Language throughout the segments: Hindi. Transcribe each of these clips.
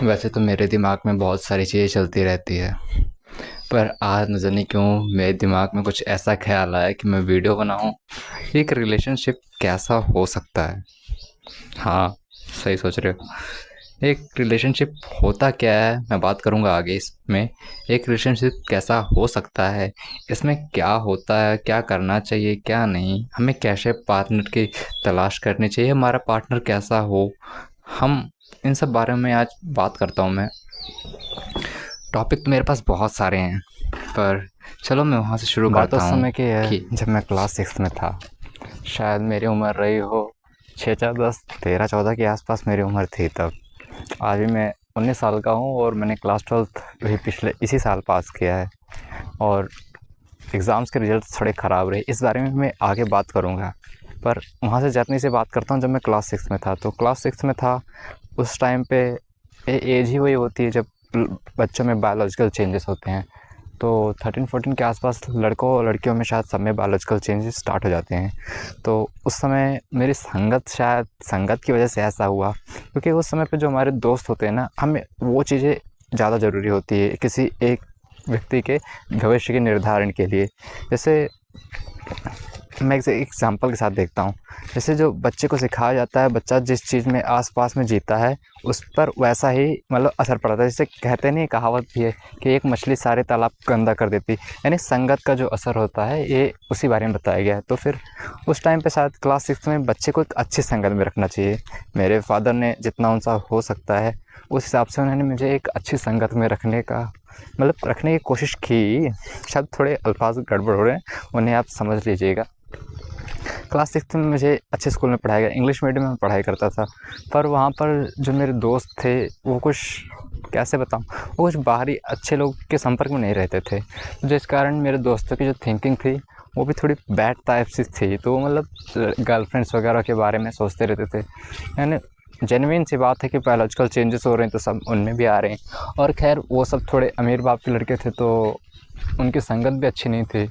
वैसे तो मेरे दिमाग में बहुत सारी चीज़ें चलती रहती है, पर आज न जाने क्यों मेरे दिमाग में कुछ ऐसा ख़्याल आया कि मैं वीडियो बनाऊँ। एक रिलेशनशिप कैसा हो सकता है? हाँ, सही सोच रहे हो। एक रिलेशनशिप होता क्या है, मैं बात करूँगा आगे इसमें। एक रिलेशनशिप कैसा हो सकता है, इसमें क्या होता है, क्या करना चाहिए, क्या नहीं, हमें कैसे पार्टनर की तलाश करनी चाहिए, हमारा पार्टनर कैसा हो, हम इन सब बारे में आज बात करता हूँ मैं। टॉपिक तो मेरे पास बहुत सारे हैं, पर चलो मैं वहाँ से शुरू बात करता उस हूँ समय की है कि जब मैं क्लास 6 में था। शायद मेरी उम्र रही हो 6 4 10 13 14 के आसपास मेरी उम्र थी तब। आज भी मैं 19 साल का हूँ और मैंने क्लास 12th भी पिछले इसी साल पास किया है। और एग्ज़ाम्स के रिज़ल्ट थोड़े ख़राब रहे, इस बारे में मैं आगे बात करूँगा। पर वहाँ से जर्नी से बात करता हूँ जब मैं क्लास 6 में था। तो क्लास 6 में था, उस टाइम पे एज ही वही होती है जब बच्चों में बायोलॉजिकल चेंजेस होते हैं। तो 13-14 के आसपास लड़कों और लड़कियों में शायद सब में बायोलॉजिकल चेंजेस स्टार्ट हो जाते हैं। तो उस समय मेरी शायद संगत की वजह से ऐसा हुआ, क्योंकि उस समय पे जो हमारे दोस्त होते हैं ना, हमें वो चीज़ें ज़्यादा ज़रूरी होती है किसी एक व्यक्ति के भविष्य के निर्धारण के लिए। जैसे मैं एक एग्ज़ाम्पल के साथ देखता हूँ। जैसे जो बच्चे को सिखाया जाता है, बच्चा जिस चीज़ में आस-पास में जीता है, उस पर वैसा ही मतलब असर पड़ता है। जैसे कहते नहीं, कहावत भी है कि एक मछली सारे तालाब को गंदा कर देती। यानी संगत का जो असर होता है, ये उसी बारे में बताया गया है। तो फिर उस टाइम पे शायद क्लास 6 में बच्चे को एक अच्छी संगत में रखना चाहिए। मेरे फ़ादर ने जितना उनसे हो सकता है, उस हिसाब से उन्होंने मुझे एक अच्छी संगत में रखने का मतलब रखने की कोशिश की। शायद थोड़े अल्फाज गड़बड़ हो रहे हैं, उन्हें आप समझ लीजिएगा। क्लास 6 में मुझे अच्छे स्कूल में पढ़ाया गया, इंग्लिश मीडियम में पढ़ाई करता था। पर वहाँ पर जो मेरे दोस्त थे, वो कुछ कैसे बताऊँ, वो कुछ बाहरी अच्छे लोग के संपर्क में नहीं रहते थे, जिस कारण मेरे दोस्तों की जो थिंकिंग थी वो भी थोड़ी बैड टाइप से थी। तो मतलब गर्लफ्रेंड्स वगैरह के बारे में सोचते रहते थे। यानी जेन्युइन सी बात है कि बायोलॉजिकल चेंजेस हो रहे हैं तो सब उनमें भी आ रहे हैं। और खैर वो सब थोड़े अमीर बाप के लड़के थे, तो उनकी संगत भी अच्छी नहीं थी,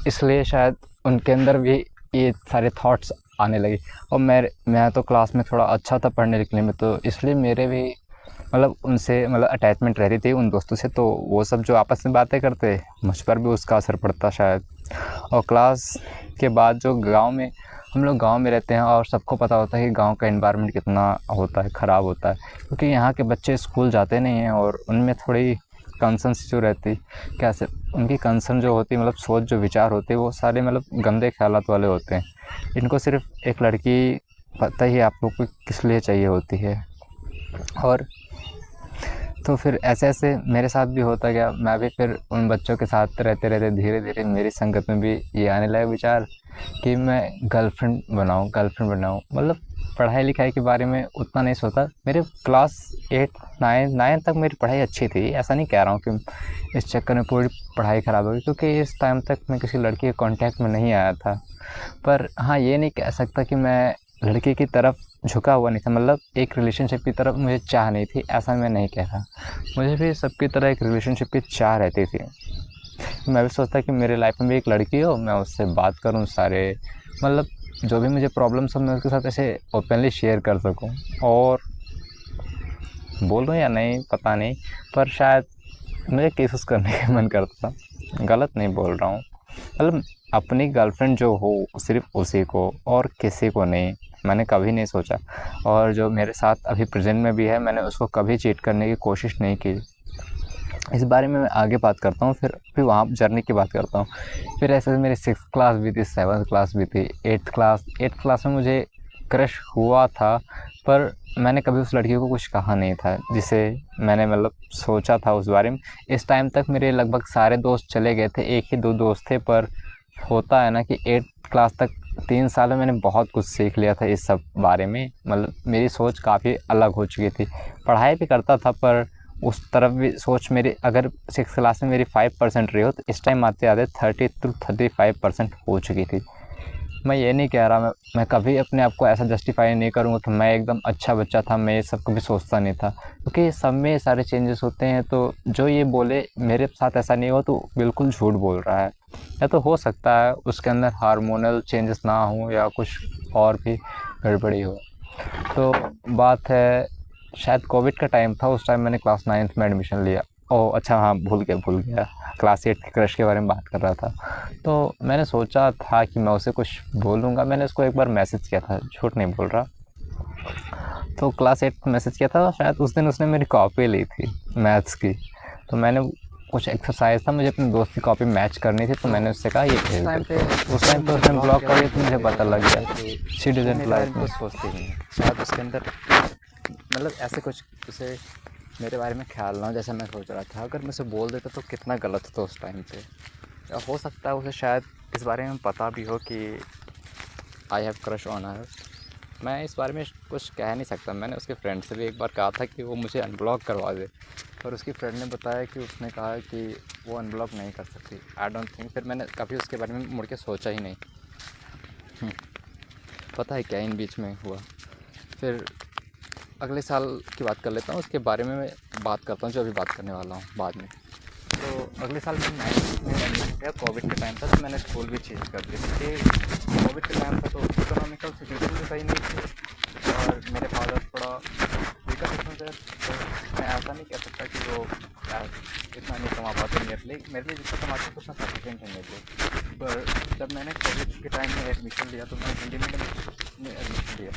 इसलिए शायद उनके अंदर भी ये सारे थॉट्स आने लगे। और मैं तो क्लास में थोड़ा अच्छा था पढ़ने लिखने में, तो इसलिए मेरे भी मतलब उनसे मतलब अटैचमेंट रहती थी उन दोस्तों से। तो वो सब जो आपस में बातें करते, मुझ पर भी उसका असर पड़ता शायद। और क्लास के बाद जो गाँव में हम लोग गाँव में रहते हैं, और सबको पता होता है कि गाँव का एनवायरनमेंट कितना होता है, ख़राब होता है, क्योंकि यहाँ के बच्चे स्कूल जाते नहीं हैं और उनमें थोड़ी कंसर्न्स जो रहती, कैसे उनकी कंसर्न जो होती मतलब सोच जो विचार होते हैं, वो सारे मतलब गंदे ख्यालात वाले होते हैं। इनको सिर्फ एक लड़की पता ही है आप लोग को किस लिए चाहिए होती है। और तो फिर ऐसे-ऐसे मेरे साथ भी होता गया। मैं भी फिर उन बच्चों के साथ रहते-रहते धीरे-धीरे मेरी संगत में भी ये आने लगा विचार कि मैं गर्लफ्रेंड बनाऊँ। मतलब पढ़ाई-लिखाई के बारे में उतना नहीं सोचा। मेरे क्लास 8 9 तक मेरी पढ़ाई अच्छी थी। ऐसा नहीं कह रहा हूँ कि इस चक्कर में पूरी पढ़ाई ख़राब हो गई, क्योंकि इस टाइम तक मैं किसी लड़की के कॉन्टैक्ट में नहीं आया था। पर हाँ, ये नहीं कह सकता कि मैं लड़की की तरफ झुका हुआ नहीं था, मतलब एक रिलेशनशिप की तरफ मुझे चाह नहीं थी, ऐसा मैं नहीं कह रहा। मुझे भी सबकी तरह एक रिलेशनशिप की चाह रहती थी। मैं भी सोचता कि मेरे लाइफ में भी एक लड़की हो, मैं उससे बात करूँ सारे मतलब जो भी मुझे प्रॉब्लम्स हो मैं उसके साथ ऐसे ओपनली शेयर कर सकूँ। और बोलूँ या नहीं पता नहीं, पर शायद मुझे केसेस करने का मन करता था। गलत नहीं बोल रहा हूँ, मतलब अपनी गर्लफ्रेंड जो हो सिर्फ़ उसी को और किसी को नहीं, मैंने कभी नहीं सोचा। और जो मेरे साथ अभी प्रेज़ेंट में भी है, मैंने उसको कभी चीट करने की कोशिश नहीं की। इस बारे में मैं आगे बात करता हूँ, फिर वहाँ जर्नी की बात करता हूँ। फिर ऐसे मेरी 6th क्लास भी थी, 7th क्लास भी थी, 8th क्लास में मुझे क्रश हुआ था, पर मैंने कभी उस लड़की को कुछ कहा नहीं था, जिसे मैंने मतलब सोचा था उस बारे में। इस टाइम तक मेरे लगभग सारे दोस्त चले गए थे, 1 ही 2 दोस्त थे। पर होता है ना कि 8th क्लास तक 3 साल में मैंने बहुत कुछ सीख लिया था इस सब बारे में, मतलब मेरी सोच काफ़ी अलग हो चुकी थी। पढ़ाई भी करता था, पर उस तरफ भी सोच मेरी अगर 6th क्लास में मेरी 5% रही हो, तो इस टाइम आते-आते 30-35% हो चुकी थी। मैं ये नहीं कह रहा, मैं कभी अपने आप को ऐसा जस्टिफ़ाई नहीं करूँगा कि मैं एकदम अच्छा बच्चा था, मैं ये सब कभी सोचता नहीं था, क्योंकि सब में सारे चेंजेस होते हैं। तो जो ये बोले मेरे साथ ऐसा नहीं हुआ, तो बिल्कुल झूठ बोल रहा है। या तो हो सकता है उसके अंदर हार्मोनल चेंजेस ना हो या कुछ और भी गड़बड़ी हो। तो बात है शायद कोविड का टाइम था, उस टाइम मैंने क्लास 9th में एडमिशन लिया। ओह अच्छा हाँ, भूल गया, क्लास 8 के क्रश के बारे में बात कर रहा था। तो मैंने सोचा था कि मैं उसे कुछ बोलूँगा, मैंने उसको एक बार मैसेज किया था, झूठ नहीं बोल रहा। तो क्लास 8 में मैसेज किया था, शायद उस दिन उसने मेरी कॉपी ली थी मैथ्स की। तो मैंने कुछ एक्सरसाइज था, मुझे अपने दोस्त की कॉपी मैच करनी थी, तो मैंने उससे कहा ये भेज दे। उस टाइम पे उसने ब्लॉक कर दिया, तो मुझे पता लग गया शी डजंट लाइक मी। सोचती नहीं है, शायद उसके अंदर मतलब ऐसे कुछ उसे मेरे बारे में ख्याल ना हो जैसा मैं सोच रहा था। अगर मैं उसे बोल देता तो कितना गलत होता उस टाइम पे। या हो सकता है उसे शायद इस बारे में पता भी हो कि I have crush on her. मैं इस बारे में कुछ कह नहीं सकता। मैंने उसके फ्रेंड से भी एक बार कहा था कि वो मुझे अनब्लॉक करवा दे, पर उसकी फ्रेंड ने बताया कि उसने कहा कि वो अनब्लॉक नहीं कर सकती। I don't think. फिर मैंने कभी उसके बारे में मुड़ के सोचा ही नहीं। पता है क्या इन बीच में हुआ? फिर अगले साल की बात कर लेता हूँ, उसके बारे में मैं बात करता हूँ जो अभी बात करने वाला हूँ बाद में। तो अगले साल मैं 9th में एडमिशन लिया। कोविड के टाइम था, तो मैंने स्कूल भी चेंज कर दी क्योंकि कोविड के टाइम था तो इकोनॉमिकल सिचुएशन भी सही नहीं थी और मेरे फादर थोड़ा वीकर किस्म से। तो मैं ऐसा नहीं कह सकता कि वो इतना नहीं कमा पाते मेरे लिए जितना कमाते उतना सफिशेंट है मेरे लिए। पर जब मैंने कोविड के टाइम में एडमिशन लिया तो मैंने हिंदी मीडियम में एडमिशन लिया।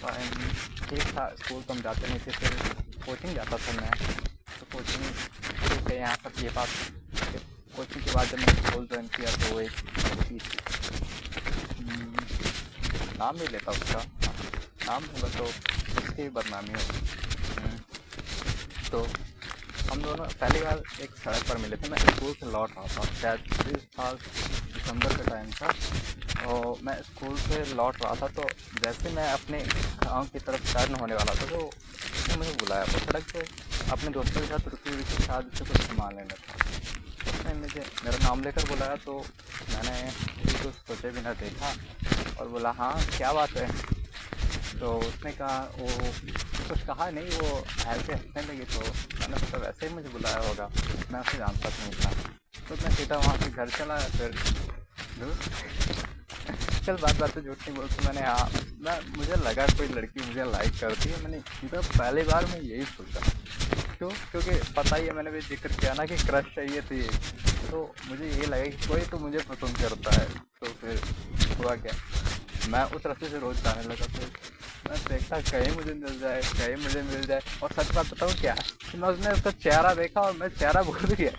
ठीक था, स्कूल तो हम जाते नहीं थे, फिर कोचिंग जाता था मैं। तो कोचिंग ठीक है, यहाँ तक ये बात। कोचिंग के बाद जब मैंने स्कूल ज्वाइन किया तो एक लड़की नाम नहीं लेता उसका, नाम होगा तो उसकी बदनामी हो। तो हम दोनों पहली बार एक सड़क पर मिले थे। मैं स्कूल से लौट रहा था, शायद इस साल दिसंबर का टाइम था और मैं स्कूल से लौट रहा था। तो जैसे मैं अपने गाँव की तरफ टर्न होने वाला था तो उसने मुझे बुलाया। वो सड़क पे अपने दोस्तों के साथ रुकी हुई थी, शायद उससे कुछ सामान लेना था। उसने मुझे मेरा नाम लेकर बुलाया तो मैंने कुछ सोचे बिना देखा और बोला हाँ क्या बात है। तो उसने कहा वो कुछ कहा नहीं, वो ऐसे हंसने लगी। तो मैंने सोचा वैसे ही मुझे बुलाया होगा, मैं उसे जानता नहीं था। तो मैं सीधा वहाँ से घर चला। फिर चल बात तो झूठ नहीं बोलती, मैंने मुझे लगा कोई लड़की मुझे लाइक करती है। मैंने सीधा पहली बार मैं यही सोचा। क्यों? क्योंकि पता ही है, मैंने भी जिक्र किया ना कि क्रश चाहिए थी। तो मुझे ये लगा कि कोई तो मुझे पसंद करता है। तो फिर हुआ क्या, मैं उस रास्ते से रोज़ जाने लगा। तो मैं देखता कहीं मुझे मिल जाए। और सच बात बताऊँ क्या, कि मैं उसने उसका चेहरा देखा और मैं चेहरा भूल गया।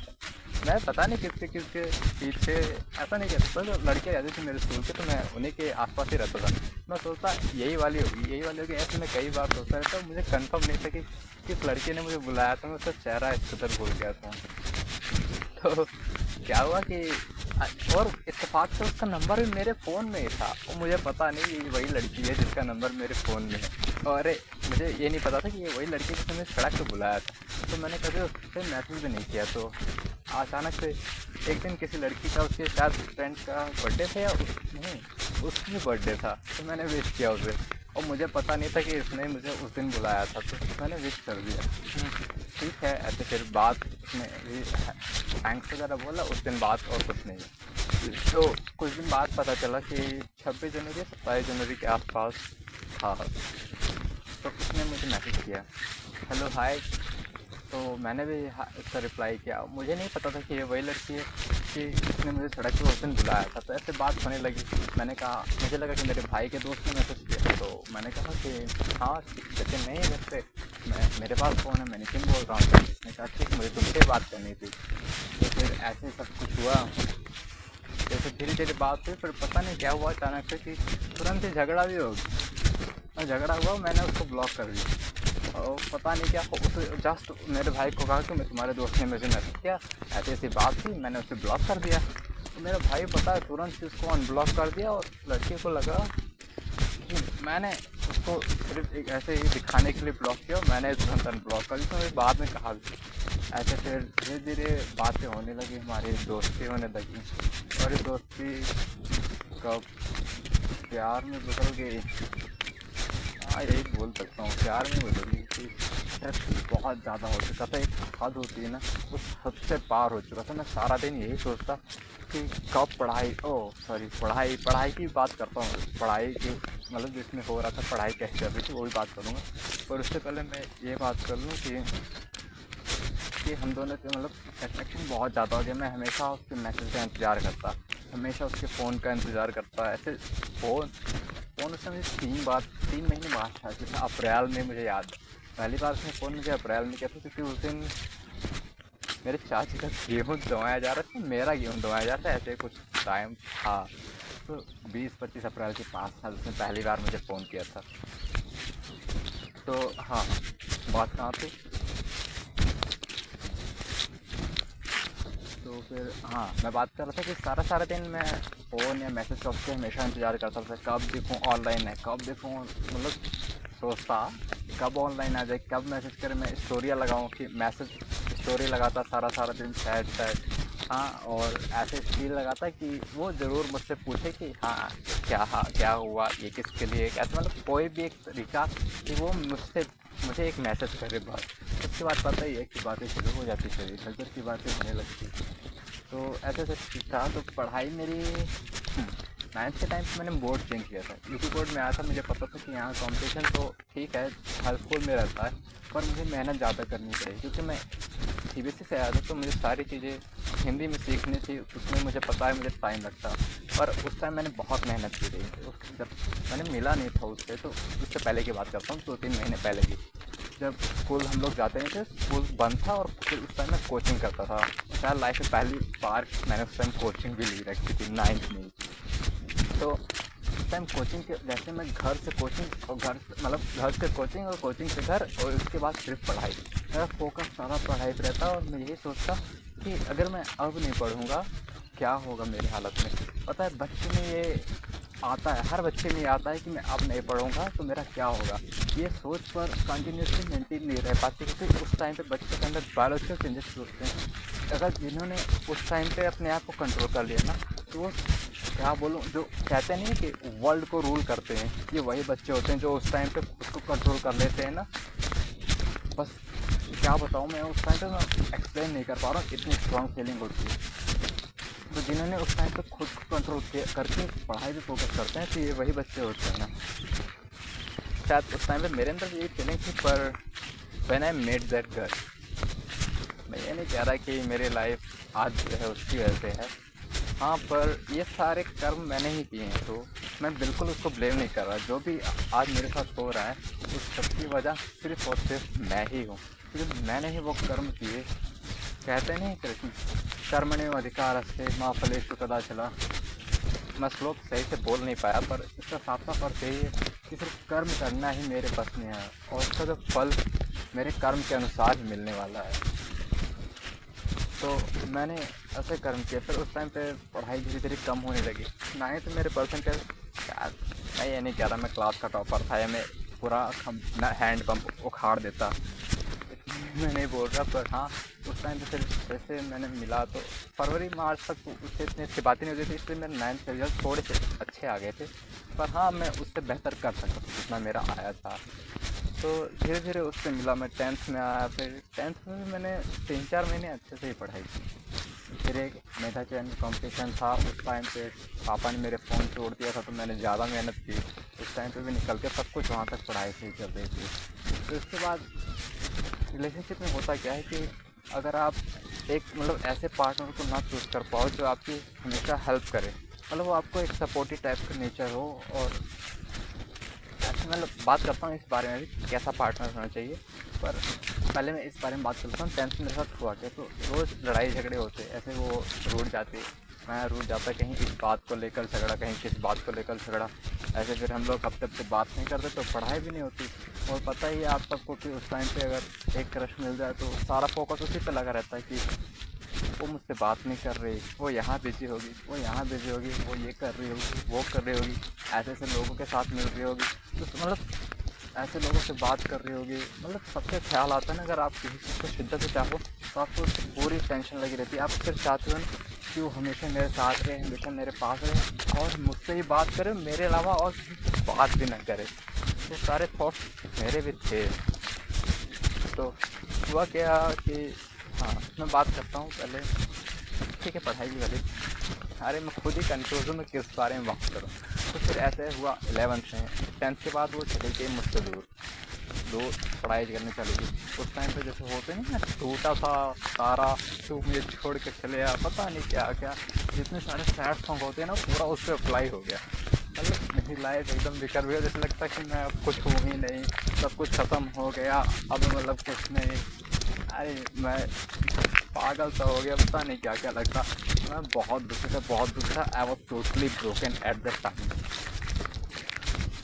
मैं पता नहीं किसके पीछे, ऐसा नहीं कह सकता। जो लड़कियाँ रहती थी मेरे स्कूल के, तो मैं उन्हीं के आसपास ही रहता था। मैं सोचता यही वाली होगी। ऐसे मैं कई बार सोचता रहता। मुझे कंफर्म नहीं था कि किस लड़की ने मुझे बुलाया था। मैं उसका चेहरा इस कदर भूल गया था। तो क्या हुआ कि और इत्तेफाक से उसका नंबर भी मेरे फ़ोन में ही था। और मुझे पता नहीं ये वही लड़की है जिसका नंबर मेरे फ़ोन में है। और मुझे ये नहीं पता था कि ये वही लड़की जिसने मुझे सड़क पे बुलाया था। तो मैंने कभी उससे मैसेज भी नहीं किया। तो अचानक से एक दिन किसी लड़की का, उसके शायद फ्रेंड का बर्थडे था या उसकी बर्थडे था। तो मैंने विश किया उसे और मुझे पता नहीं था कि इसने मुझे उस दिन बुलाया था। तो मैंने विश कर दिया। ठीक है, ऐसे फिर बात उसने थैंक्स वगैरह बोला। उस दिन बात और कुछ नहीं। तो कुछ दिन बाद पता चला कि 26 जनवरी 27 जनवरी के आसपास था। तो उसने मुझे मैसेज किया, हेलो हाय। तो मैंने भी उसका रिप्लाई किया। मुझे नहीं पता था कि ये वही लड़की है कि उसने मुझे सड़क पे उस दिन बुलाया था। तो ऐसे बात होने लगी। मैंने कहा, मुझे लगा कि मेरे भाई के दोस्त ने मैसेज किया। तो मैंने कहा कि हाँ सचिन नहीं है घर पे, मेरे पास फ़ोन है, मैं नितिन बोल रहा हूँ। उसने कहा ठीक, मुझे तुमसे बात करनी थी। तो फिर ऐसे सब कुछ हुआ। जैसे धीरे धीरे बात हुई, फिर पता नहीं क्या हुआ अचानक से कि तुरंत ही झगड़ा भी हो गया। झगड़ा हुआ, मैंने उसको ब्लॉक कर दिया। और पता नहीं क्या उसे जस्ट मेरे भाई को कहा कि मैं तुम्हारे दोस्त ने मुझे मैसेज किया, ऐसी बात थी, मैंने उसे ब्लॉक कर दिया। तो मेरा भाई पता है तुरंत ही उसको अनब्लॉक कर दिया। और लड़की को लगा कि मैंने उसको सिर्फ एक ऐसे ही दिखाने के लिए ब्लॉक किया। मैंने तुरंत अनब्लॉक कर दिया। तो बाद में कहा ऐसे फिर धीरे धीरे बातें होने लगी, हमारी दोस्ती होने लगी। और ये दोस्ती कब प्यार में बदल गई, हाँ यही बोल सकता हूँ, प्यार में बदल गई थी। स्ट्रेस बहुत ज़्यादा हो चुका था। एक हद होती है ना, उस हद से पार हो चुका था। मैं सारा दिन यही सोचता कि कब पढ़ाई की बात करता हूँ, पढ़ाई की मतलब जिसमें हो रहा था, पढ़ाई कैसे चल रही थी, वो भी बात करूँगा। पर उससे पहले मैं ये बात कर लूँ कि हम दोनों के मतलब अट्रैक्शन बहुत ज़्यादा हो गया। मैं हमेशा उसके मैसेज का इंतज़ार करता, हमेशा उसके फ़ोन का इंतज़ार करता। ऐसे फ़ोन फ़ोन उसने मुझे 3 महीने बाद था, जैसे अप्रैल में, मुझे याद है पहली बार उसने फ़ोन मुझे अप्रैल में किया था, क्योंकि उस दिन मेरे चाची का गेहूँ धोया जा रहा था, मेरा गेहूँ धोया जा रहा था, ऐसे कुछ टाइम था। तो 20-25 अप्रैल के पास था, उसने पहली बार मुझे फ़ोन किया था। तो हाँ, बात कहाँ थी? तो फिर हाँ, मैं बात कर रहा था कि सारा दिन मैं फ़ोन या मैसेज का उसके हमेशा इंतज़ार करता था, कब देखूँ ऑनलाइन है, कब देखूँ, मतलब सोचता कब ऑनलाइन आ जाए, कब मैसेज करे, मैं स्टोरियाँ लगाऊँ कि मैसेज स्टोरी लगाता सारा दिन सैड। हाँ, और ऐसे स्टील लगाता कि वो ज़रूर मुझसे पूछे कि हाँ क्या हुआ, ये किसके लिए, कैसे, मतलब कोई भी एक तरीका कि वो मुझे एक मैसेज करे बस। उसके बाद पता ही है कि बातें शुरू हो जाती, फिर इधर की बातें होने लगती। तो ऐसे ठीक था। तो पढ़ाई मेरी 9th के टाइम पे मैंने बोर्ड चेंज किया था, यूपी बोर्ड में आया था। मुझे पता था कि यहाँ कंपटीशन तो ठीक है, हर स्कूल में रहता है, पर मुझे मेहनत ज़्यादा करनी पड़ेगी, क्योंकि मैं सीबीएसई से आया था। तो मुझे सारी चीज़ें हिंदी में सीखनी थी, उसमें मुझे पता है मुझे टाइम लगता। पर उस टाइम मैंने बहुत मेहनत की थी। जब मैंने मिला नहीं था उससे, तो उससे पहले की बात करता हूँ, 2-3 महीने पहले की, जब स्कूल हम लोग जाते नहीं थे, स्कूल बंद था, और फिर उस टाइम मैं कोचिंग करता था। शायद लाइफ में पहली बार मैंने उस टाइम कोचिंग भी ली रखी थी, 9th में। तो उस टाइम कोचिंग के जैसे मैं घर से कोचिंग और घर से कोचिंग और कोचिंग से घर, और उसके बाद सिर्फ पढ़ाई। मेरा फोकस सारा पढ़ाई पर रहता, और मैं यही सोचता कि अगर मैं अब नहीं पढ़ूँगा क्या होगा मेरी हालत में। पता है, बच्चे में ये आता है, हर बच्चे में ये आता है कि मैं अब नहीं पढ़ूँगा तो मेरा क्या होगा। ये सोच पर कंटिन्यूसली मेंटेन नहीं रह पाती, क्योंकि उस टाइम पे बच्चे के अंदर बायोलॉजिकल चेंजेस होते हैं। अगर जिन्होंने उस टाइम पे अपने आप को कंट्रोल कर लिया ना, तो वो क्या बोलूँ, जो कहते नहीं कि वर्ल्ड को रूल करते हैं, ये वही बच्चे होते हैं जो उस टाइम पे खुद को कंट्रोल कर लेते हैं ना। बस क्या बताऊँ, मैं उस टाइम पे मैं एक्सप्लेन नहीं कर पा रहा हूँ, इतनी स्ट्रॉन्ग फीलिंग होती है। तो जिन्होंने उस टाइम पे खुद को कंट्रोल करके पढ़ाई पे फोकस करते हैं, तो ये वही बच्चे होते हैं ना। शायद उस टाइम पे मेरे अंदर ये फीलिंग थी, पर when I met that girl, मैं ये नहीं कह रहा कि मेरी लाइफ आज जो है उसकी वजह से है। हाँ, पर ये सारे कर्म मैंने ही किए हैं, तो मैं बिल्कुल उसको ब्लेम नहीं कर रहा। जो भी आज मेरे साथ हो रहा है, उस सबकी वजह सिर्फ़ और सिर्फ मैं ही हूँ, क्योंकि मैंने ही वो कर्म किए। कहते नहीं कृष्ण, कर्मण्येव अधिकारस्ते मा फलेषु कदाचन। मैं श्लोक सही से बोल नहीं पाया, पर इसका साफ अर्थ यही है कि सिर्फ कर्म करना ही मेरे बस में है, और उसका जो फल मेरे कर्म के अनुसार ही मिलने वाला है। तो मैंने ऐसे कर्म किए। फिर उस टाइम पे पढ़ाई धीरे कम होने लगी। 9th मेरे परसेंटेज, शायद मैं ये नहीं कह रहा मैं क्लास का टॉपर था या मैं पूरा हैंड पंप उखाड़ देता, मैं नहीं बोल रहा। पर हाँ, उस टाइम पे फिर जैसे मैंने मिला, तो फरवरी मार्च तक उससे इतनी अच्छी बातें नहीं होती थी, इसलिए मेरे 9th के रिजल्ट थोड़े से अच्छे आ गए थे। पर हाँ, मैं उससे बेहतर कर सकता था जितना मेरा आया था। तो धीरे धीरे उससे मिला, मैं 10th में आया। फिर 10th में भी मैंने 3-4 महीने अच्छे से ही पढ़ाई की। फिर एक मेधा चयन कॉम्पिटिशन था, उस टाइम पे पापा ने मेरे फ़ोन तोड़ दिया था, तो मैंने ज़्यादा मेहनत की। उस टाइम पे भी निकल के सब कुछ वहाँ तक पढ़ाई से ही चल रही थी। तो इसके बाद रिलेशनशिप में होता क्या है कि अगर आप एक मतलब ऐसे पार्टनर को ना चूज़ कर पाओ जो आपकी हमेशा हेल्प करे, मतलब वो आपको एक सपोर्टिव टाइप का नेचर हो, और ऐसे मतलब बात करता हूँ इस बारे में भी कैसा पार्टनर होना चाहिए। पर पहले मैं इस बारे में बात करता हूँ 10th में मेरे साथ हुआ क्या। तो रोज़ लड़ाई झगड़े होते, ऐसे वो रूठ जाती, मैं रूठ जाता, कहीं इस बात को लेकर झगड़ा, कहीं किस बात को लेकर झगड़ा। ऐसे फिर हम लोग हफ्ते बात नहीं करते, तो पढ़ाई भी नहीं होती। और पता ही है आप सबको कि उस टाइम पे अगर एक क्रश मिल जाए तो सारा फोकस उसी पे लगा रहता है कि वो मुझसे बात नहीं कर रही, वो यहाँ बिजी होगी, वो यहाँ बिजी होगी, वो ये कर रही होगी, वो कर रही होगी, ऐसे लोगों के साथ मिल रही होगी, तो मतलब ऐसे लोगों से बात कर रही होगी। मतलब सबसे ख्याल आता है ना, अगर आप किसी चीज़ को शिद्दत से चाहो तो आपको उसकी पूरी टेंशन लगी रहती है। आप सिर्फ चाहते हो ना कि वो हमेशा मेरे साथ रहे, हमेशा मेरे पास रहे, और मुझसे ही बात करे, मेरे अलावा और किसी से बात भी ना करे। ये सारे थॉट्स मेरे भी थे। तो हुआ क्या कि हाँ, मैं बात करता हूँ पहले, ठीक है, पढ़ाई की वाली। अरे मैं खुद ही कन्फ्यूज़ हूँ मैं किस बारे में बात करूँ। तो फिर ऐसे हुआ 11th में। 10th के बाद वो चली गई मुझसे दूर, पढ़ाई करने चली गई। उस टाइम पे जैसे होते नहीं ना, टूटा सा तारा, तू मुझे छोड़ के चले आ, पता नहीं क्या क्या जितने सारे सैड सॉन्ग होते हैं ना, पूरा उस पर अप्लाई हो गया। मतलब मेरी लाइफ एकदम बेकार हुई, जैसे लगता है कि मैं अब कुछ हूँ ही नहीं, सब कुछ ख़त्म हो गया, अब मतलब कुछ नहीं। अरे मैं पागल सा हो गया, पता नहीं क्या क्या लगता। मैं बहुत दुखी था। I was totally broken at that time.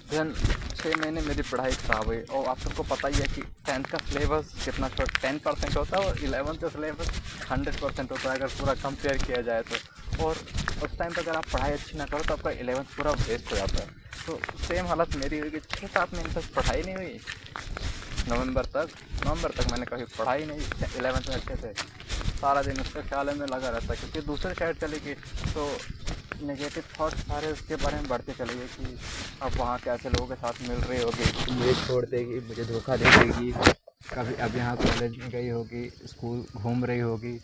Then 6 महीने मेरी पढ़ाई ख़राब हुई। और आप सबको पता ही है कि 10th का सिलेबस कितना 10% होता है, और 11th का सिलेबस 100% होता है अगर पूरा कंपेयर किया जाए तो। और उस टाइम पर अगर आप पढ़ाई अच्छी ना करो तो आपका 11th पूरा वेस्ट हो जाता है। तो सेम हालत मेरी हुई कि 6-7 महीने तक पढ़ाई नहीं हुई। नवंबर तक मैंने कभी पढ़ाई नहीं 11th में अच्छे से। सारा दिन उसके ख्याल में लगा रहता, क्योंकि दूसरे साइड चली गई तो नेगेटिव थॉट सारे उसके बारे में बढ़ते चले गए कि अब वहाँ कैसे लोगों के साथ मिल रही होगी, मुझे छोड़ देगी, मुझे धोखा दे देगी, कभी अब यहाँ कॉलेज में गई होगी, स्कूल घूम रही होगी,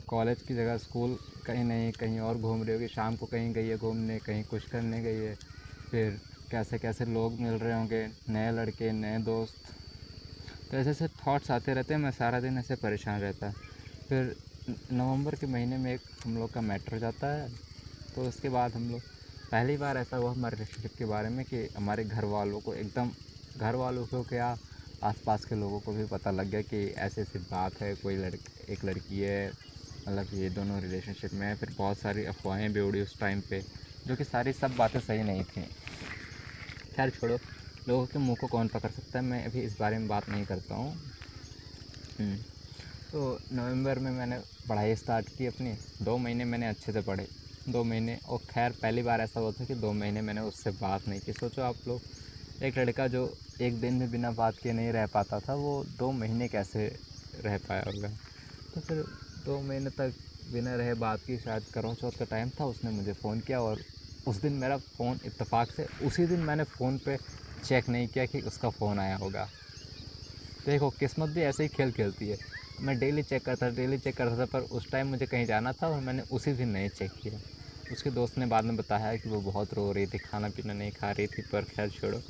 कॉलेज की जगह स्कूल कहीं नहीं कहीं और घूम रही होगी, शाम को कहीं गई है घूमने, कहीं कुछ करने गई है। फिर कैसे कैसे लोग मिल रहे होंगे, नए लड़के, नए दोस्त। तो ऐसे ऐसे थॉट्स आते रहते हैं, मैं सारा दिन ऐसे परेशान रहता। फिर नवंबर के महीने में एक हम लोग का मैटर हो जाता है। तो उसके बाद हम लोग पहली बार ऐसा हुआ हमारे रिलेशनशिप के बारे में कि हमारे घर वालों को एकदम, घर वालों को क्या, आसपास के लोगों को भी पता लग गया कि ऐसी ऐसी बात है, कोई एक लड़की है, मतलब ये दोनों रिलेशनशिप में है। फिर बहुत सारी अफवाहें भी उड़ी उस टाइम पे, जो कि सारी सब बातें सही नहीं थी। खैर छोड़ो, लोगों के मुंह को कौन पकड़ सकता है, मैं अभी इस बारे में बात नहीं करता हूँ। तो नवंबर में मैंने पढ़ाई स्टार्ट की अपनी। 2 महीने मैंने अच्छे से पढ़े, 2 महीने। और खैर पहली बार ऐसा हुआ था कि 2 महीने मैंने उससे बात नहीं की। सोचो आप लोग, एक लड़का जो एक दिन में बिना बात किए नहीं रह पाता था, वो 2 महीने कैसे रह पाया होगा। तो फिर 2 महीने तक बिना रहे बात की, शायद करवा चौथ का टाइम था, उसने मुझे फ़ोन किया। और उस दिन मेरा फ़ोन इत्तेफाक से, उसी दिन मैंने फ़ोन पे चेक नहीं किया कि उसका फ़ोन आया होगा। देखो किस्मत भी ऐसे ही खेल खेलती है। मैं डेली चेक करता था, पर उस टाइम मुझे कहीं जाना था और मैंने उसी दिन नहीं चेक किया। उसके दोस्त ने बाद में बताया कि वो बहुत रो रही थी, खाना पीना नहीं खा रही थी, पर खैर छोड़ो।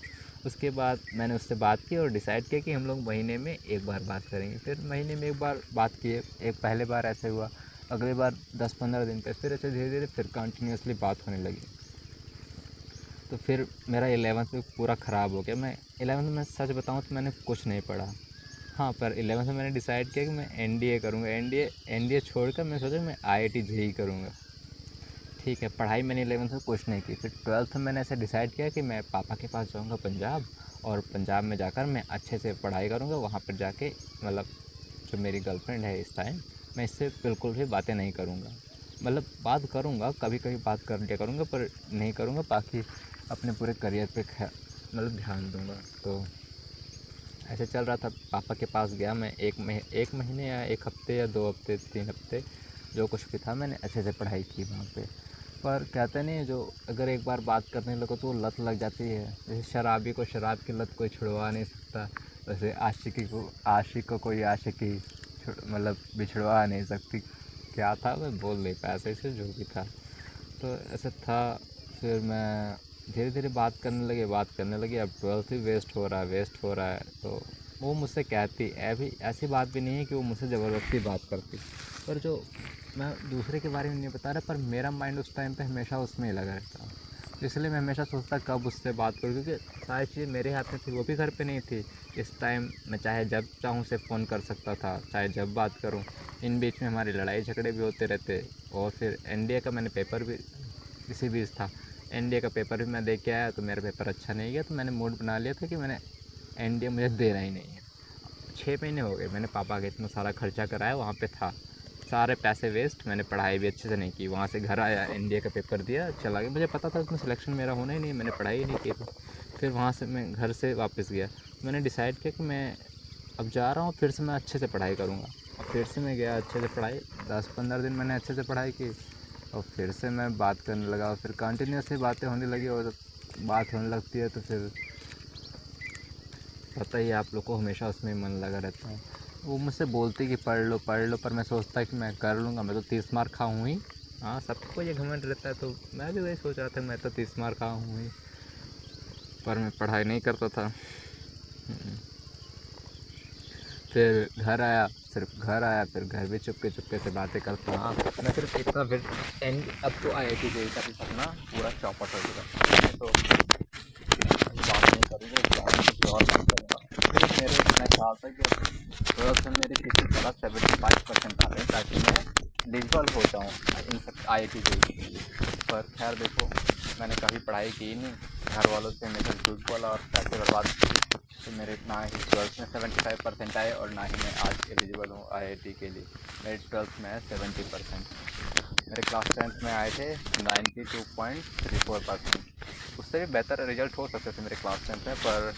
उसके बाद मैंने उससे बात की और डिसाइड किया कि हम लोग महीने में एक बार बात करेंगे। फिर महीने में एक बार बात किए। एक पहले बार ऐसे हुआ, अगली बार 10-15 दिन पे, फिर ऐसे धीरे धीरे फिर कंटिन्यूसली बात होने लगी। तो फिर मेरा 11th में पूरा ख़राब हो गया। मैं 11th में सच बताऊँ तो मैंने कुछ नहीं पढ़ा। हाँ, पर 11th में मैंने डिसाइड किया कि मैं एनडीए करूँगा। एनडीए छोड़कर मैं सोचा मैं आईआईटी जेईई करूँगा। ठीक है, पढ़ाई मैंने 11th में कुछ नहीं की। फिर 12th में मैंने ऐसे डिसाइड किया कि मैं पापा के पास जाऊँगा पंजाब, और पंजाब में जाकर मैं अच्छे से पढ़ाई करूँगा। वहाँ पर जाके मतलब जो मेरी गर्लफ्रेंड है इस टाइम, मैं इससे बिल्कुल भी बातें नहीं करूँगा। मतलब बात करूँगा, कभी कभी बात कर लिया करूँगा, पर नहीं करूँगा। बाकी अपने पूरे करियर पे मतलब ध्यान दूँगा। तो ऐसे चल रहा था। पापा के पास गया मैं, 1 महीने या 1 हफ़्ते या 2 हफ़्ते 3 हफ़्ते, जो कुछ भी था मैंने अच्छे से पढ़ाई की वहाँ पे। पर कहते नहीं, जो अगर एक बार बात करने लगो तो वो लत लग जाती है। जैसे शराबी को शराब की लत कोई छुड़वा नहीं सकता, वैसे आशिक को कोई आशिकी मतलब बिछड़वा नहीं सकती। क्या था मैं बोल नहीं पाया सही से, जो भी था। तो ऐसे था। फिर मैं धीरे धीरे बात करने लगे। अब 12th ही वेस्ट हो रहा है। तो वो मुझसे कहती, अभी ऐसी बात भी नहीं है कि वो मुझसे ज़बरदस्ती बात करती, पर जो मैं दूसरे के बारे में नहीं बता रहा, पर मेरा माइंड उस टाइम पे हमेशा उसमें ही लगा रहता। इसलिए मैं हमेशा सोचता कब उससे बात करूँ, क्योंकि सारी चीज़ें मेरे हाथ में थी, वो भी घर पे नहीं थी। इस टाइम मैं चाहे जब चाहूँ उसे फ़ोन कर सकता था, चाहे जब बात करूँ। इन बीच में हमारी लड़ाई झगड़े भी होते रहते। और फिर एनडीए का मैंने पेपर भी इसी बीच था। एनडीए का पेपर भी मैं दे के आया, तो मेरा पेपर अच्छा नहीं गया। तो मैंने मूड बना लिया था कि मैंने एनडीए मुझे देना ही नहीं है। 6 महीने हो गए मैंने पापा का इतना सारा खर्चा कराया, वहाँ पे था, सारे पैसे वेस्ट। मैंने पढ़ाई भी अच्छे से नहीं की। वहाँ से घर आया, एनडीए का पेपर दिया, चला गया। मुझे पता था उसमें सिलेक्शन मेरा होना ही नहीं, मैंने पढ़ाई ही नहीं की थी। फिर वहाँ से मैं घर से वापस गया। मैंने डिसाइड किया कि मैं अब जा रहा हूँ, फिर से मैं अच्छे से पढ़ाई करूँगा। और फिर से मैं गया, अच्छे से पढ़ाई, 10-15 दिन मैंने अच्छे से पढ़ाई की। और फिर से मैं बात करने लगा, और फिर कंटिन्यूसली बातें होने लगी। और जब बात होने लगती है तो फिर पता ही है आप लोग को, हमेशा उसमें मन लगा रहता है। वो मुझसे बोलती कि पढ़ लो, पर मैं सोचता कि मैं कर लूँगा, मैं तो 30 मार्क खाऊँ ही, हाँ, सबको ये घमंड रहता है, तो मैं भी वही सोच रहा था, मैं तो 30 मार का हूँ ही, पर मैं पढ़ाई नहीं करता था। फिर घर आया, फिर घर भी चुपके से बातें करता। हाँ, मैं सिर्फ इतना, फिर अब तो IIT जेईई का भी सपना पूरा चौपट हो चुका। तो बात नहीं करूँगा, इस बारे में कुछ और बात करूँगा। फिर मैं चाहता था कि 12th में मेरे किसी तरह 75% आ रहे ताकि मैं एलिजिबल हो जाऊँ इन सब IIT जेईई। पर खैर देखो, मैंने कभी पढ़ाई की ही नहीं, घर वालों से मेरे झूठ बोला और पैसे बर्बाद किए, तो मेरे ना ही 12th में 75% आए और ना ही मैं आज एलिजिबल हूँ IIT के लिए। मेरे 12th में है 70%। मेरे क्लास 10th में आए थे 92.34%। उससे भी बेहतर रिजल्ट हो सकते थे मेरे क्लास 10th में, पर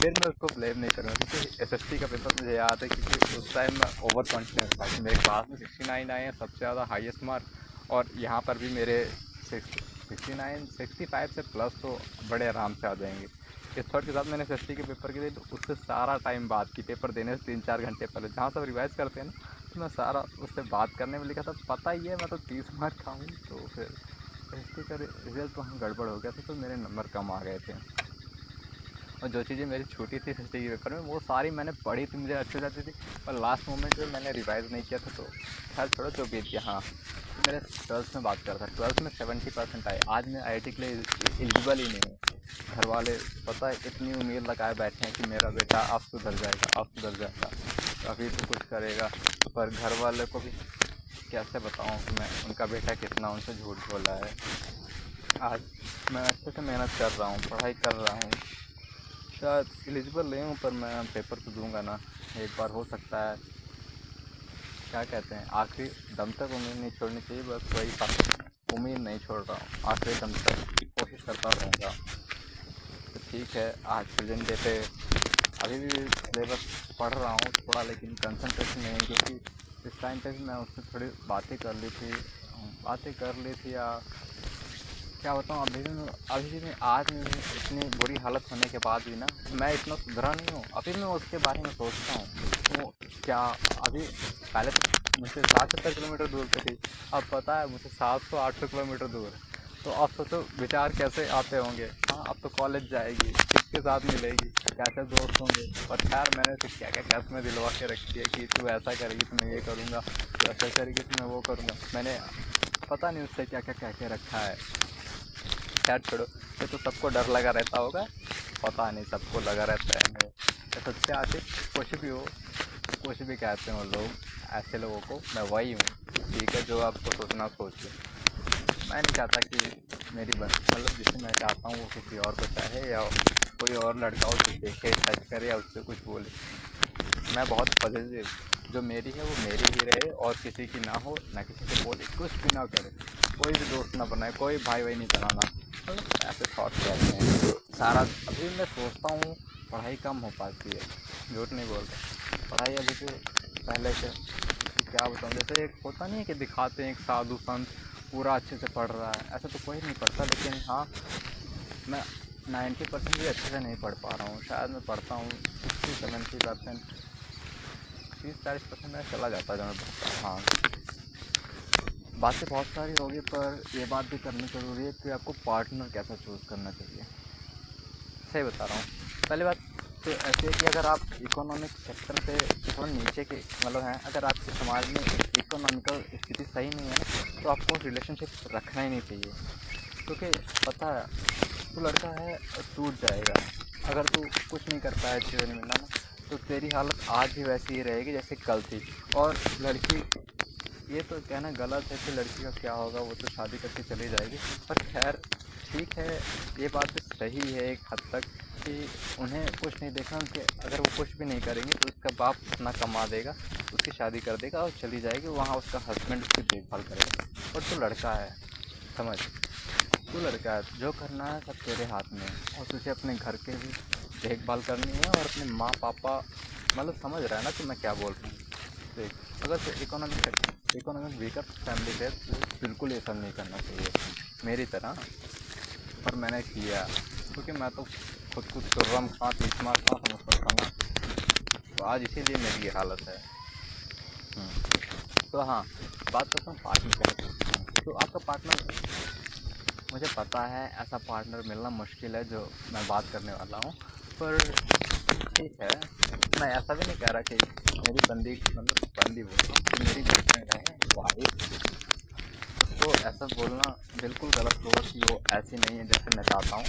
फिर मैं उसको ब्लेम नहीं करूँगा क्योंकि SST का पेपर मुझे याद है, क्योंकि उस टाइम मैं ओवर कॉन्फिडेंस था कि मेरे क्लास में 69 आए हैं, सबसे ज़्यादा हाईएस्ट मार्क, और यहाँ पर भी मेरे 69 65 से प्लस तो बड़े आराम से आ जाएंगे। इस थॉट के साथ मैंने SST के पेपर के लिए तो उससे सारा टाइम बात की, पेपर देने से 3-4 घंटे पहले, जहाँ सब रिवाइज़ करते हैं ना, तो मैं सारा उससे बात करने में लिखा था। पता ही है मैं तो 30 मार्क का हूँ, तो फिर SST का रिजल्ट वहाँ गड़बड़ हो गया था, तो मेरे नंबर कम आ गए थे। और जो चीज़ें मेरी छूटी थी SST के पेपर में, वो सारी मैंने पढ़ी थी, मुझे अच्छे से आती थी, पर लास्ट मोमेंट में मैंने रिवाइज़ नहीं किया था, तो खैर छोड़ो, जो बीत गया। हाँ, तो मेरे 12th में बात करता, 12th में 70% आए, आज मैं IIT के लिए एलिजिबल ही नहीं हूँ। घर वाले पता है इतनी उम्मीद लगाए बैठे हैं कि मेरा बेटा अब सुधर जाएगा, अभी तो कुछ करेगा, पर घर वाले को भी कैसे बताऊँ कि मैं उनका बेटा कितना उनसे झूठ बोला है। आज मैं अच्छे से मेहनत कर रहा हूँ, पढ़ाई कर रहा हूँ, शायद एलिजिबल नहीं हूँ, पर मैं पेपर तो दूंगा ना, एक बार हो सकता है। क्या कहते हैं, आखिरी दम तक उम्मीद नहीं छोड़नी चाहिए, बस वही बात, उम्मीद नहीं छोड़ रहा हूँ, आखिरी दम तक कोशिश करता रहूँगा। तो ठीक है, आज प्रेजेंट डे पे अभी भी सिलेबस पढ़ रहा हूँ थोड़ा, लेकिन कंसंट्रेशन नहीं है, क्योंकि इस टाइम पे भी मैं उससे थोड़ी बातें कर ली थी या क्या बताऊँ। अभी भी मैं आज में भी इतनी बुरी हालत होने के बाद भी ना, मैं इतना सुधरा नहीं हूँ, अभी मैं उसके बारे में सोचता हूँ। वो क्या, अभी पहले तो मुझसे 60-70 किलोमीटर दूर पे थी, अब पता है मुझसे 700-800 किलोमीटर दूर है। तो अब सोचो विचार कैसे आते होंगे। हाँ, अब तो कॉलेज जाएगी, किसके साथ मिलेगी, कैसे दोस्त होंगे, और खैर मैंने तो क्या क्या कैसे में दिलवा के रखी है कि तू ऐसा करेगी तो मैं ये करूँगा, तू ऐसा करेगी तो मैं वो करूँगा। मैंने पता नहीं उससे क्या क्या कह के रखा है। खैर छोड़ो, ये तो सबको डर लगा रहता होगा, पता नहीं सबको लगा रहता है। मैं सच्चे आशिक कुछ भी कहते हो लोग, ऐसे लोगों को मैं वही हूँ। ठीक है, जो आपको सोचना सोचिए। मैं नहीं चाहता कि मतलब जिसे मैं चाहता हूँ वो किसी और को चाहे, या कोई और लड़का उसे देखे, टच करे या उससे कुछ बोले। मैं बहुत पॉजिटिव, जो मेरी है वो मेरी ही रहे, और किसी की ना हो, ना किसी से बोले, कुछ भी ना करे, कोई भी दोस्त ना बनाए, कोई भाई नहीं बनाना, मतलब ऐसे थॉट्स रहते हैं सारा। अभी मैं सोचता हूँ पढ़ाई कम हो पाती है, झूठ नहीं बोल रहा, पढ़ाई अभी से पहले से क्या बताऊँ, जैसे एक होता नहीं है कि दिखाते हैं एक साधु संत पूरा अच्छे से पढ़ रहा है, ऐसा तो कोई नहीं पढ़ता। लेकिन हाँ, मैं 90% भी अच्छे से नहीं पढ़ पा रहा हूँ, शायद मैं पढ़ता हूँ 60-70%, 30-40% में चला जाता है जब मैं पढ़ता हूँ। हाँ, बातें बहुत सारी होगी, पर ये बात भी करनी ज़रूरी है कि आपको पार्टनर कैसा चूज़ करना चाहिए। सही बता रहा हूँ। पहली बात तो ऐसी है कि अगर आप इकोनॉमिक सेक्टर से थोड़ा नीचे के मतलब हैं, अगर आपके समाज में इकोनॉमिकल स्थिति सही नहीं है ना, तो आपको रिलेशनशिप रखना ही नहीं चाहिए, क्योंकि पता है तू लड़का है और टूट जाएगा। अगर तू कुछ नहीं कर पाया जीवन में ना, तो तेरी हालत आज भी वैसी ही रहेगी जैसे कल थी। और लड़की, ये तो कहना गलत है कि लड़की का क्या होगा, वो तो शादी करके चली जाएगी, पर खैर ठीक है, ये बात भी सही है एक हद तक कि उन्हें कुछ नहीं देखना, उनके अगर वो कुछ भी नहीं करेंगे तो उसका बाप इतना कमा देगा, उसकी शादी कर देगा और चली जाएगी, वहाँ उसका हस्बैंड उसकी देखभाल करेगा। और तू लड़का है, समझ, तू लड़का है, जो करना है सब तेरे हाथ में है, और तुझे अपने घर के भी देखभाल करनी है, और अपने माँ पापा, मतलब समझ रहा है ना कि मैं क्या बोल रहा हूँ। देख, अगर तो इकोनॉमिक वीकर फैमिली से तो बिल्कुल ये सब नहीं करना चाहिए मेरी तरह, पर मैंने किया क्योंकि मैं तो खुद खुर्रम खां तीसमार खां समझ सकता ना, तो आज इसीलिए मेरी ये हालत है। तो हाँ, बात करता हूँ पार्टनर की। तो आपका पार्टनर, मुझे पता है ऐसा पार्टनर मिलना मुश्किल है जो मैं बात करने वाला हूँ, पर ठीक है। मैं ऐसा भी नहीं कह रहा कि मेरी बंदी, मतलब बंदी बोल रहा हूँ कि मेरी गर्लफ्रेंड है, वाइफ, तो ऐसा बोलना बिल्कुल गलत होगा कि वो ऐसी नहीं है जैसे मैं चाहता हूँ।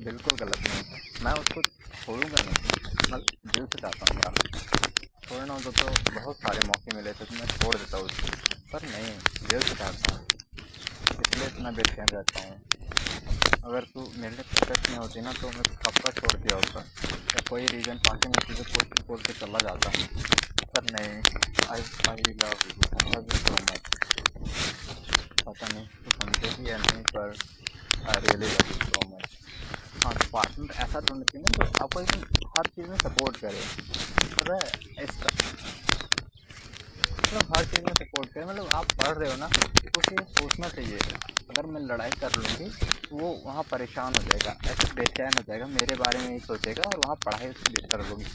बिल्कुल गलत नहीं है, मैं उसको छोड़ूंगा नहीं, मतलब दिल से चाहता हूँ यार। छोड़ना होता तो बहुत सारे मौके मिले थे तो मैं छोड़ देता उसको, पर नहीं, दिल से चाहता हूँ, इसलिए इतना बेचैन रहता हूँ। अगर तू मेरे लिए परफेक्ट नहीं होती ना तो मैं कब का छोड़ दिया होता, या कोई रीज़न पाके मैं तुझे बोल के चला जाता, पर नहीं। I I love you so much. पता नहीं तू समझेगी या नहीं, पर I really love you so much. हाँ, तो पार्टनर ऐसा ढूंढना चाहिए ना तो आपको एकदम हर चीज़ में सपोर्ट करे, पता है इसका, मतलब हर चीज़ में सपोर्ट करे। मतलब आप पढ़ रहे हो ना तो उसे सोचना चाहिए, अगर मैं लड़ाई कर लूँगी तो वो वहाँ परेशान हो जाएगा, ऐसे बेचैन हो जाएगा, मेरे बारे में ही सोचेगा और वहाँ पढ़ाई उसकी बेहतर होगी।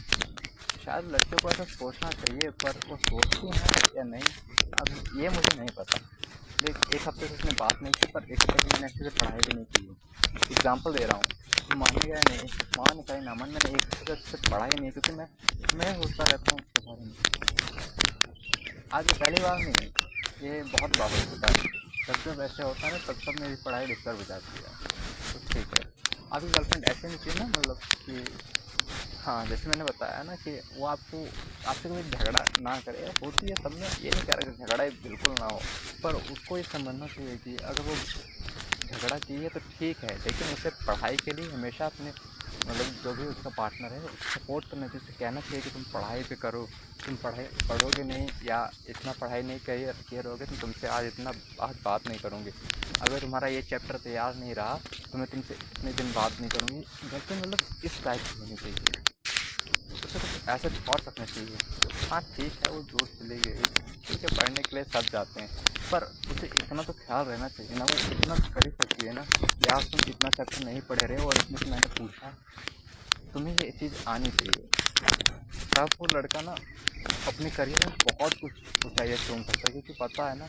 शायद लड़कियों को ऐसा सोचना चाहिए, पर वो सोचती हैं या नहीं अब ये मुझे नहीं पता। देख, एक हफ्ते से उसने बात नहीं की, पर एक हफ्ते से मैंने अच्छे से पढ़ाई भी नहीं की। एग्जाम्पल दे रहा हूँ, तो मानेगा या नहीं, मान का ही ना मान, मैंने एक हफ्ते से अच्छे से पढ़ाई नहीं, क्योंकि मैं सोचता रहता हूँ उसके बारे में। आज ये पहली बार नहीं है, ये बहुत बार हो चुका है। जब जब ऐसे होता है ना तब तब मेरी पढ़ाई डिस्टर्ब हो जाती है। तो ठीक है, आपकी गर्लफ्रेंड ऐसे नहीं चाहिए ना, मतलब कि हाँ, जैसे मैंने बताया ना कि वो आपको, आपसे कोई झगड़ा ना करे, होती है सब में, ये नहीं कह रहा कि झगड़ा ही बिल्कुल ना हो, पर उसको ये समझना चाहिए कि अगर वो झगड़ा चाहिए तो ठीक है, लेकिन उसे पढ़ाई के लिए हमेशा अपने, मतलब जो भी उसका पार्टनर है उसको सपोर्ट करना चाहिए, उसे कहना चाहिए कि तुम पढ़ाई पे करो, तुम पढ़ोगे नहीं या इतना पढ़ाई नहीं किए रहोगे तो तुमसे आज आज बात नहीं करूँगी, अगर तुम्हारा ये चैप्टर तैयार नहीं रहा तो मैं तुमसे इतने दिन बात नहीं करूँगी। गर्लफ्रेंड मतलब इस टाइप की होनी चाहिए, उसे कुछ ऐसे थॉट रखने चाहिए। हाँ ठीक है, वो दूर चली गई, ठीक है, पढ़ने के लिए सब जाते हैं, पर उसे इतना तो ख्याल रहना चाहिए ना, वो इतना कर ही सकती है ना कि आज तुम इतना चैप्टर नहीं पढ़े रहे और इसमें से मैंने पूछा, तुम्हें ये चीज़ आनी चाहिए। तब वो लड़का ना अपने करियर में बहुत कुछ ऊँचाइयाँ चूम सकता है, क्योंकि पता है ना,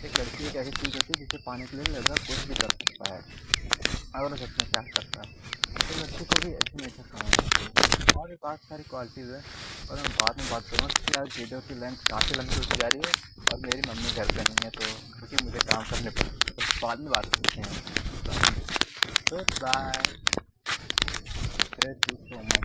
एक लड़की एक ऐसी चीज़ होती है जिसे पाने के लिए लड़का कुछ भी कर सकता है, अगर वो सच में क्या करता है, तो लड़की को भी ऐसे नहीं समझना चाहिए। और भी बहुत सारी क्वालिटीज़ है, और मैं बाद में बात करूँगा क्योंकि आज वीडियो की लेंथ काफ़ी लंबी होती जा रही है और मेरी मम्मी घर पे नहीं है, तो क्योंकि मुझे काम करने पड़ते, तो बाद में बात करते हैं। तो bye, thank you so much.